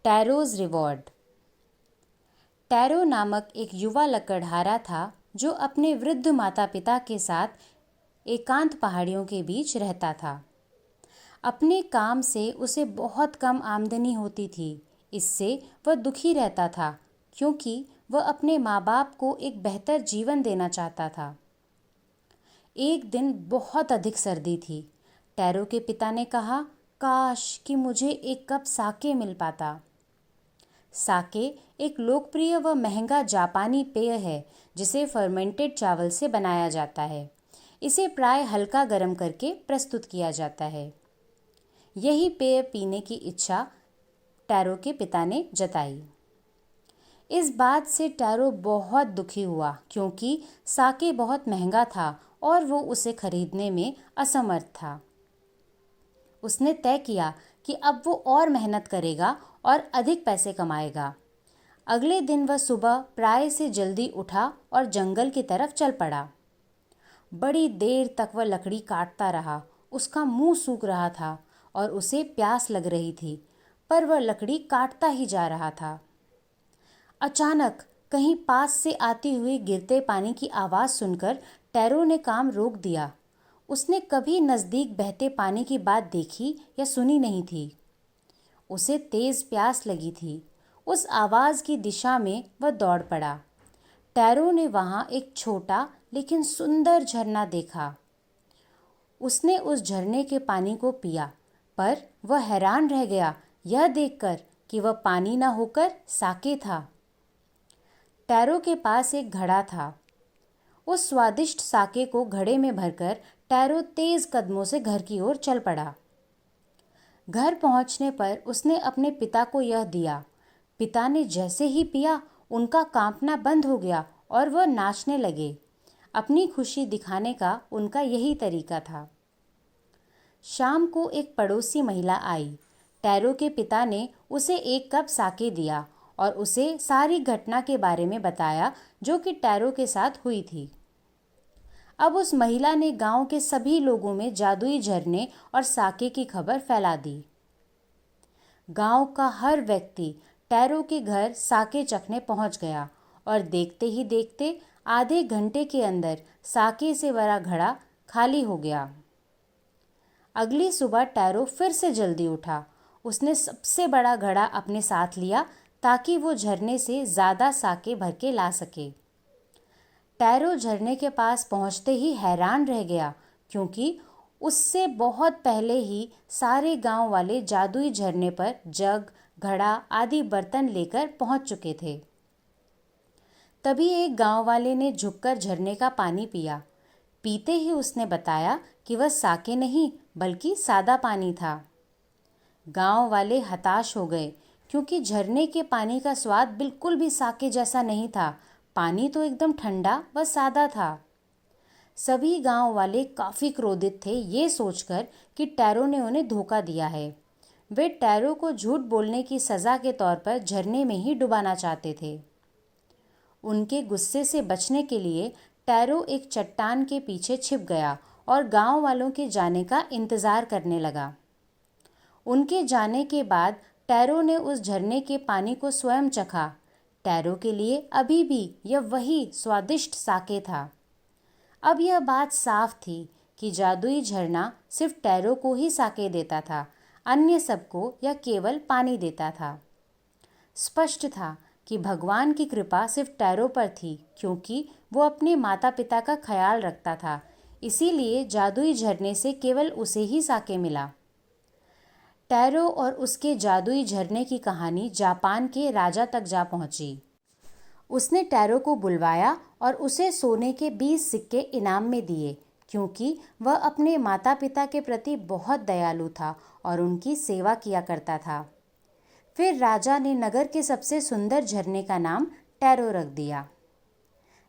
Taro's reward. Tarot नामक एक युवा लकड़हारा था जो अपने वृद्ध माता पिता के साथ एकांत पहाड़ियों के बीच रहता था। अपने काम से उसे बहुत कम आमदनी होती थी। इससे वह दुखी रहता था क्योंकि वह अपने माँ बाप को एक बेहतर जीवन देना चाहता था। एक दिन बहुत अधिक सर्दी थी। टैरो के पिता ने कहा, काश कि मुझे एक कप साके मिल पाता। साके एक लोकप्रिय व महंगा जापानी पेय है जिसे फर्मेंटेड चावल से बनाया जाता है। इसे प्राय हल्का गर्म करके प्रस्तुत किया जाता है। यही पेय पीने की इच्छा टैरो के पिता ने जताई। इस बात से टैरो बहुत दुखी हुआ क्योंकि साके बहुत महंगा था और वो उसे खरीदने में असमर्थ था। उसने तय किया कि अब वो और मेहनत करेगा और अधिक पैसे कमाएगा। अगले दिन वह सुबह प्राय से जल्दी उठा और जंगल की तरफ चल पड़ा। बड़ी देर तक वह लकड़ी काटता रहा। उसका मुंह सूख रहा था और उसे प्यास लग रही थी, पर वह लकड़ी काटता ही जा रहा था। अचानक कहीं पास से आती हुई गिरते पानी की आवाज़ सुनकर टैरो ने काम रोक दिया। उसने कभी नज़दीक बहते पानी की बात देखी या सुनी नहीं थी। उसे तेज़ प्यास लगी थी। उस आवाज़ की दिशा में वह दौड़ पड़ा। टैरो ने वहाँ एक छोटा लेकिन सुंदर झरना देखा। उसने उस झरने के पानी को पिया, पर वह हैरान रह गया यह देखकर कि वह पानी न होकर साके था। टैरो के पास एक घड़ा था। उस स्वादिष्ट साके को घड़े में भरकर टैरो तेज़ कदमों से घर की ओर चल पड़ा। घर पहुंचने पर उसने अपने पिता को यह दिया। पिता ने जैसे ही पिया, उनका कांपना बंद हो गया और वह नाचने लगे। अपनी खुशी दिखाने का उनका यही तरीका था। शाम को एक पड़ोसी महिला आई। टैरो के पिता ने उसे एक कप साके दिया और उसे सारी घटना के बारे में बताया जो कि टैरो के साथ हुई थी। अब उस महिला ने गांव के सभी लोगों में जादुई झरने और साके की खबर फैला दी। गांव का हर व्यक्ति टैरो के घर साके चखने पहुंच गया और देखते ही देखते आधे घंटे के अंदर साके से भरा घड़ा खाली हो गया। अगली सुबह टैरो फिर से जल्दी उठा। उसने सबसे बड़ा घड़ा अपने साथ लिया ताकि वो झरने से ज़्यादा साके भर के ला सके। टैरो झरने के पास पहुंचते ही हैरान रह गया क्योंकि उससे बहुत पहले ही सारे गांव वाले जादुई झरने पर जग, घड़ा आदि बर्तन लेकर पहुंच चुके थे। तभी एक गांव वाले ने झुककर झरने का पानी पिया। पीते ही उसने बताया कि वह साके नहीं बल्कि सादा पानी था। गांव वाले हताश हो गए क्योंकि झरने के पानी का स्वाद बिल्कुल भी साके जैसा नहीं था। पानी तो एकदम ठंडा व सादा था। सभी गांव वाले काफ़ी क्रोधित थे ये सोचकर कि टैरो ने उन्हें धोखा दिया है। वे टैरो को झूठ बोलने की सज़ा के तौर पर झरने में ही डुबाना चाहते थे। उनके गुस्से से बचने के लिए टैरो एक चट्टान के पीछे छिप गया और गांव वालों के जाने का इंतज़ार करने लगा। उनके जाने के बाद टैरो ने उस झरने के पानी को स्वयं चखा। टैरो के लिए अभी भी यह वही स्वादिष्ट साके था। अब यह बात साफ थी कि जादुई झरना सिर्फ टैरो को ही साके देता था, अन्य सबको यह केवल पानी देता था। स्पष्ट था कि भगवान की कृपा सिर्फ टैरो पर थी क्योंकि वो अपने माता पिता का ख्याल रखता था। इसीलिए जादुई झरने से केवल उसे ही साके मिला। टैरो और उसके जादुई झरने की कहानी जापान के राजा तक जा पहुंची। उसने टैरो को बुलवाया और उसे सोने के 20 सिक्के इनाम में दिए क्योंकि वह अपने माता पिता के प्रति बहुत दयालु था और उनकी सेवा किया करता था। फिर राजा ने नगर के सबसे सुंदर झरने का नाम टैरो रख दिया।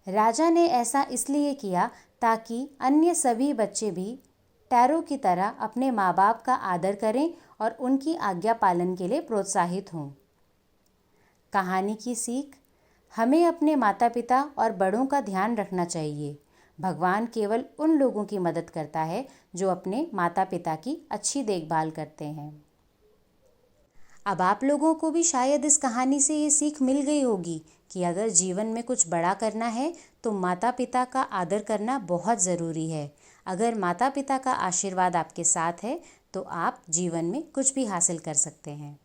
राजा ने ऐसा इसलिए किया ताकि अन्य सभी बच्चे भी टैरो की तरह अपने माँ बाप का आदर करें और उनकी आज्ञा पालन के लिए प्रोत्साहित हों। कहानी की सीख: हमें अपने माता पिता और बड़ों का ध्यान रखना चाहिए। भगवान केवल उन लोगों की मदद करता है जो अपने माता पिता की अच्छी देखभाल करते हैं। अब आप लोगों को भी शायद इस कहानी से ये सीख मिल गई होगी कि अगर जीवन में कुछ बड़ा करना है तो माता पिता का आदर करना बहुत ज़रूरी है। अगर माता पिता का आशीर्वाद आपके साथ है तो आप जीवन में कुछ भी हासिल कर सकते हैं।